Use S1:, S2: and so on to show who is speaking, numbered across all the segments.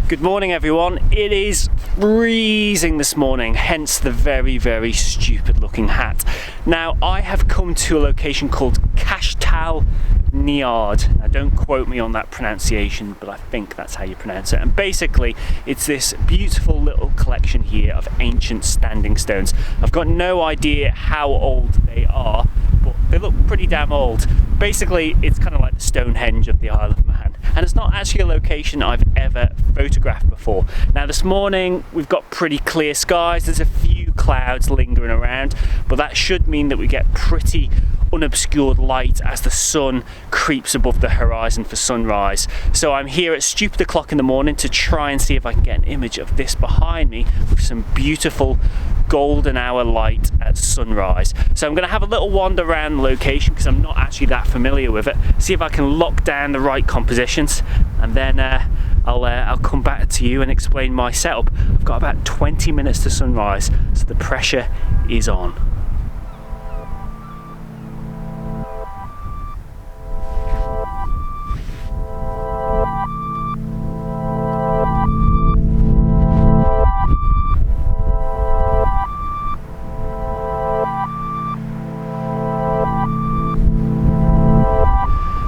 S1: Good morning everyone. It is freezing this morning, hence the very, very stupid looking hat. Now I have come to a location called Cashtal Niard. Now don't quote me on that pronunciation, but I think that's how you pronounce it. And basically it's this beautiful little collection here of ancient standing stones. I've got no idea how old they are, but they look pretty damn old. Basically it's kind of like the Stonehenge of the Isle of Man. And it's not actually a location I've ever photographed before. Now this morning we've got pretty clear skies, there's a few clouds lingering around, but that should mean that we get pretty unobscured light as the sun creeps above the horizon for sunrise. So I'm here at stupid o'clock in the morning to try and see if I can get an image of this behind me with some beautiful golden hour light at sunrise. So I'm going to have a little wander around the location because I'm not actually that familiar with it, see if I can lock down the right compositions, and then I'll come back to you and explain my setup. I've got about 20 minutes to sunrise, so the pressure is on.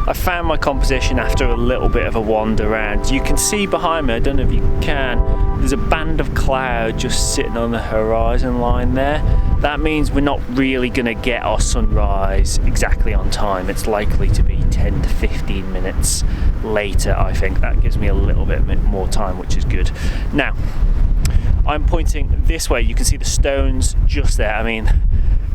S1: I found my composition after a little bit of a wander around. You can see behind me, I don't know if you can, there's a band of cloud just sitting on the horizon line there. That means we're not really going to get our sunrise exactly on time. It's likely to be 10 to 15 minutes later, I think. That gives me a little bit more time, which is good. Now, I'm pointing this way. You can see the stones just there. I mean,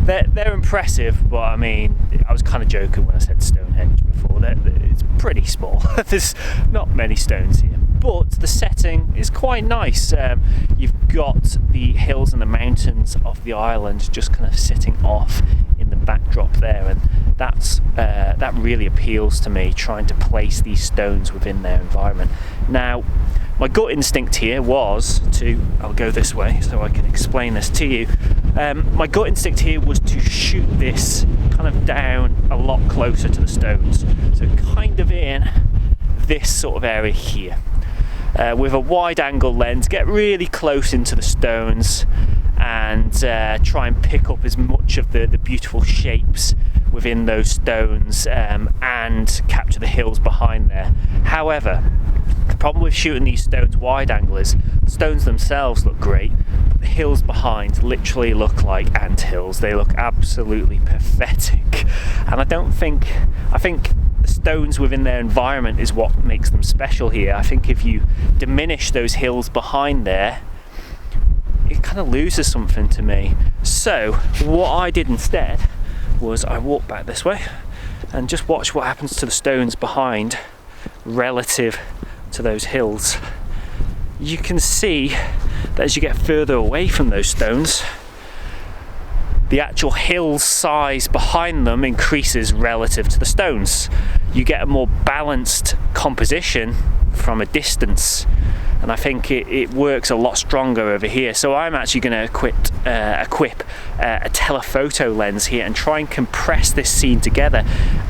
S1: they're impressive, but I mean, I was kind of joking when I said Stonehenge before. It's pretty small. There's not many stones here, but the setting is quite nice. You've got the hills and the mountains of the island just kind of sitting off in the backdrop there, and that really appeals to me, trying to place these stones within their environment. Now, my gut instinct here was I'll go this way so I can explain this to you. My gut instinct here was to shoot this kind of down a lot closer to the stones. So kind of in this sort of area here. With a wide angle lens, get really close into the stones and try and pick up as much of the beautiful shapes within those stones and capture the hills behind there. However, the problem with shooting these stones wide angle is the stones themselves look great, but the hills behind literally look like ant hills. They look absolutely pathetic, and I think the stones within their environment is what makes them special here. I think if you diminish those hills behind there, it kind of loses something to me. So what I did instead was I walked back this way and just watch what happens to the stones behind relative to those hills. You can see that as you get further away from those stones, the actual hill size behind them increases relative to the stones. You get a more balanced composition from a distance, and I think it works a lot stronger over here. So I'm actually going to equip a telephoto lens here and try and compress this scene together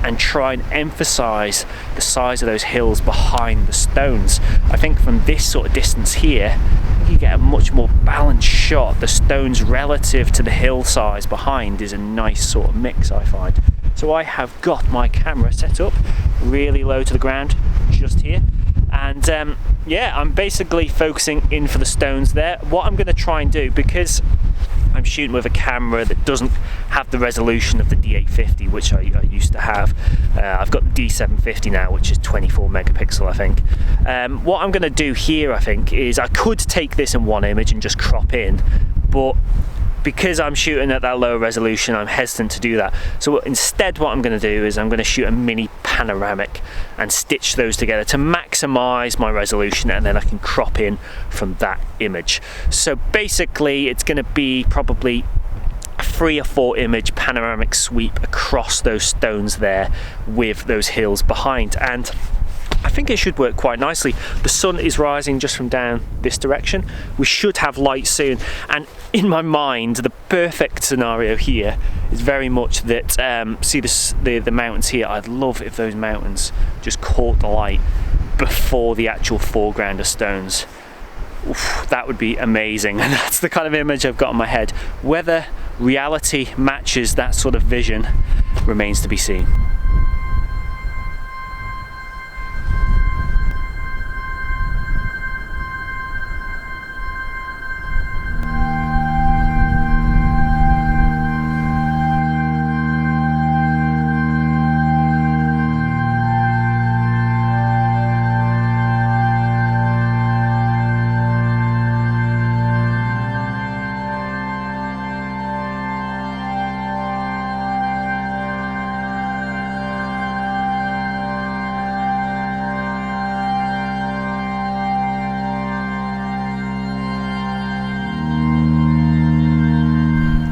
S1: and try and emphasize the size of those hills behind the stones. I think from this sort of distance here, you get a much more balanced shot. The stones relative to the hill size behind is a nice sort of mix, I find. So I have got my camera set up really low to the ground just here, and yeah, I'm basically focusing in for the stones there. What I'm going to try and do, because I'm shooting with a camera that doesn't have the resolution of the D850, which I used to have. I've got the D750 now, which is 24 megapixel, I think. What I'm going to do here, I think, is I could take this in one image and just crop in, but because I'm shooting at that low resolution, I'm hesitant to do that. So instead what I'm going to do is I'm going to shoot a mini panoramic and stitch those together to maximize my resolution, and then I can crop in from that image. So basically it's going to be probably a 3 or 4 image panoramic sweep across those stones there with those hills behind, and I think it should work quite nicely. The sun is rising just from down this direction. We should have light soon, and in my mind the perfect scenario here is very much that see the mountains here. I'd love if those mountains just caught the light before the actual foreground of stones. oof, that would be amazing. And that's the kind of image I've got in my head. Whether reality matches that sort of vision remains to be seen.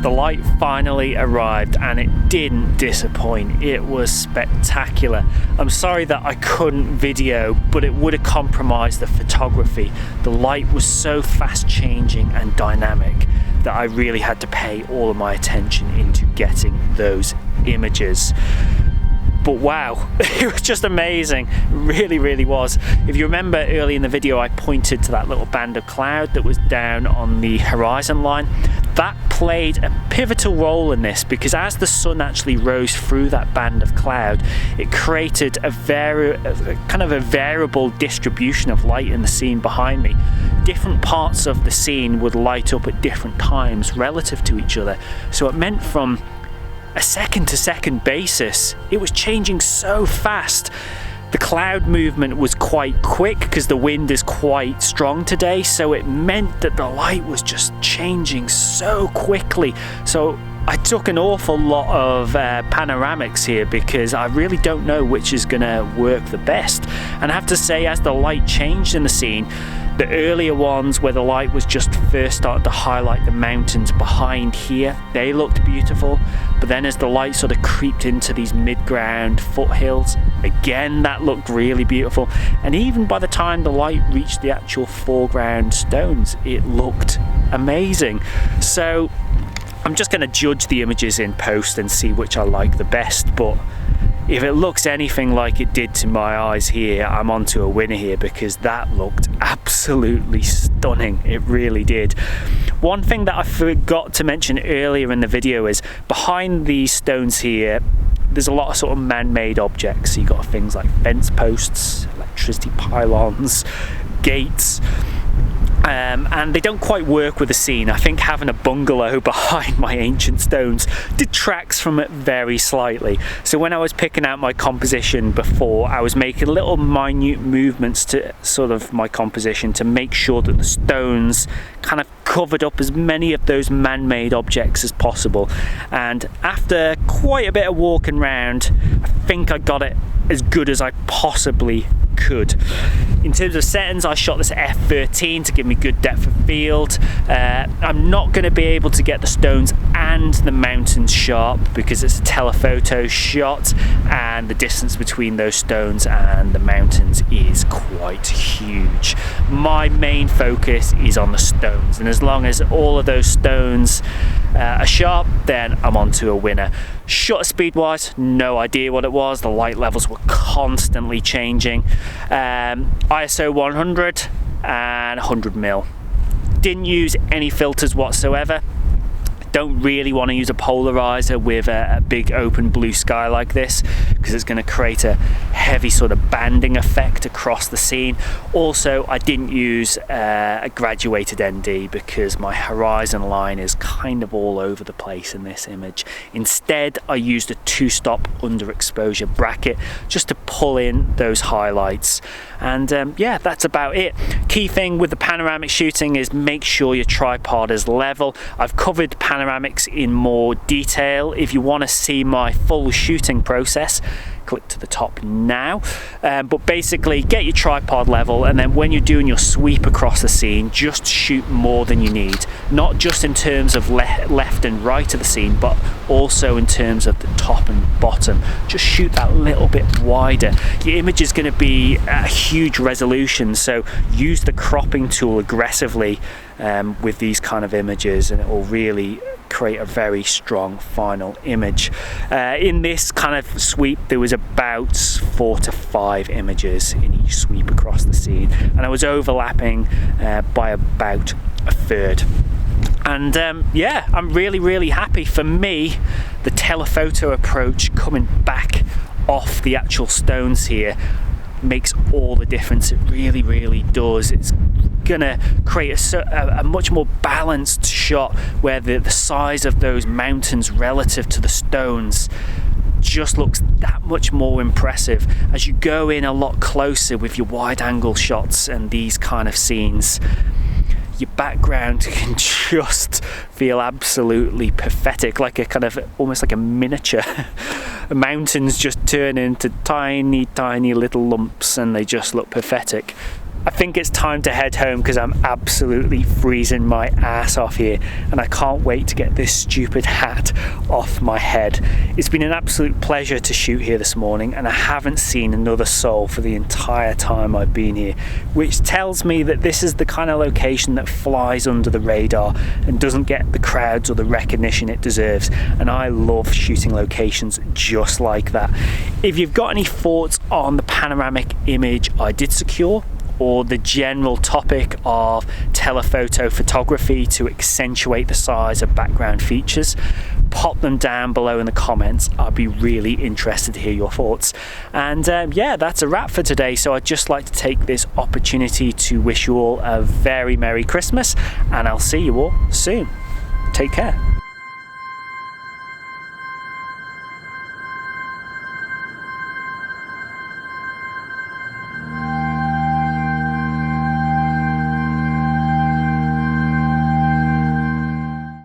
S1: The light finally arrived and it didn't disappoint. It was spectacular. I'm sorry that I couldn't video, but it would have compromised the photography. The light was so fast changing and dynamic that I really had to pay all of my attention into getting those images. But wow, it was just amazing. It really, really was. If you remember early in the video, I pointed to that little band of cloud that was down on the horizon line. That played a pivotal role in this, because as the sun actually rose through that band of cloud, it created a kind of a variable distribution of light in the scene behind me. Different parts of the scene would light up at different times relative to each other. So it meant from a second to second basis, it was changing so fast. The cloud movement was quite quick because the wind is quite strong today, so it meant that the light was just changing so quickly. So I took an awful lot of panoramics here because I really don't know which is going to work the best. And I have to say, as the light changed in the scene, the earlier ones where the light was just first starting to highlight the mountains behind here, they looked beautiful. But then as the light sort of creeped into these mid-ground foothills, again that looked really beautiful. And even by the time the light reached the actual foreground stones, it looked amazing. So I'm just going to judge the images in post and see which I like the best. But if it looks anything like it did to my eyes here, I'm onto a winner here, because that looked absolutely stunning. It really did. One thing that I forgot to mention earlier in the video is behind these stones here, there's a lot of sort of man-made objects. So you've got things like fence posts, electricity pylons, gates. And they don't quite work with the scene. I think having a bungalow behind my ancient stones detracts from it very slightly. So when I was picking out my composition before, I was making little minute movements to sort of my composition to make sure that the stones kind of covered up as many of those man-made objects as possible. And after quite a bit of walking around, I think I got it as good as I possibly could. In terms of settings, I shot this at f13 to give me good depth of field. I'm not going to be able to get the stones and the mountains sharp because it's a telephoto shot, and the distance between those stones and the mountains is quite huge. My main focus is on the stones, and as long as all of those stones are sharp, then I'm on to a winner. Shutter speed wise, no idea what it was. The light levels were constantly changing. ISO 100 and 100mm. Didn't use any filters whatsoever. Don't really want to use a polarizer with a big open blue sky like this, because it's going to create a heavy sort of banding effect across the scene. Also, I didn't use a graduated ND because my horizon line is kind of all over the place in this image. Instead, I used a 2-stop underexposure bracket just to pull in those highlights. And yeah, that's about it. Key thing with the panoramic shooting is make sure your tripod is level. I've covered panoramics in more detail. If you want to see my full shooting process, click to the top now. But basically, get your tripod level, and then when you're doing your sweep across the scene, just shoot more than you need. Not just in terms of left and right of the scene, but also in terms of the top and bottom. Just shoot that little bit wider. Your image is going to be a huge resolution, so use the cropping tool aggressively with these kind of images, and it will really create a very strong final image. In this kind of sweep, there was about 4 to 5 images in each sweep across the scene, and I was overlapping by about a third. And yeah, I'm really happy. For me, the telephoto approach, coming back off the actual stones here, makes all the difference. It really does. It's gonna create a much more balanced shot where the size of those mountains relative to the stones just looks that much more impressive as you go in a lot closer with your wide angle shots and these kind of scenes. Your background can just feel absolutely pathetic, like a kind of almost like a miniature. The mountains just turn into tiny little lumps and they just look pathetic. I think it's time to head home because I'm absolutely freezing my ass off here, and I can't wait to get this stupid hat off my head. It's been an absolute pleasure to shoot here this morning, and I haven't seen another soul for the entire time I've been here, which tells me that this is the kind of location that flies under the radar and doesn't get the crowds or the recognition it deserves, and I love shooting locations just like that. If you've got any thoughts on the panoramic image I did secure, or the general topic of telephoto photography to accentuate the size of background features, pop them down below in the comments. I'd be really interested to hear your thoughts. And yeah, that's a wrap for today. So I'd just like to take this opportunity to wish you all a very Merry Christmas, and I'll see you all soon. Take care.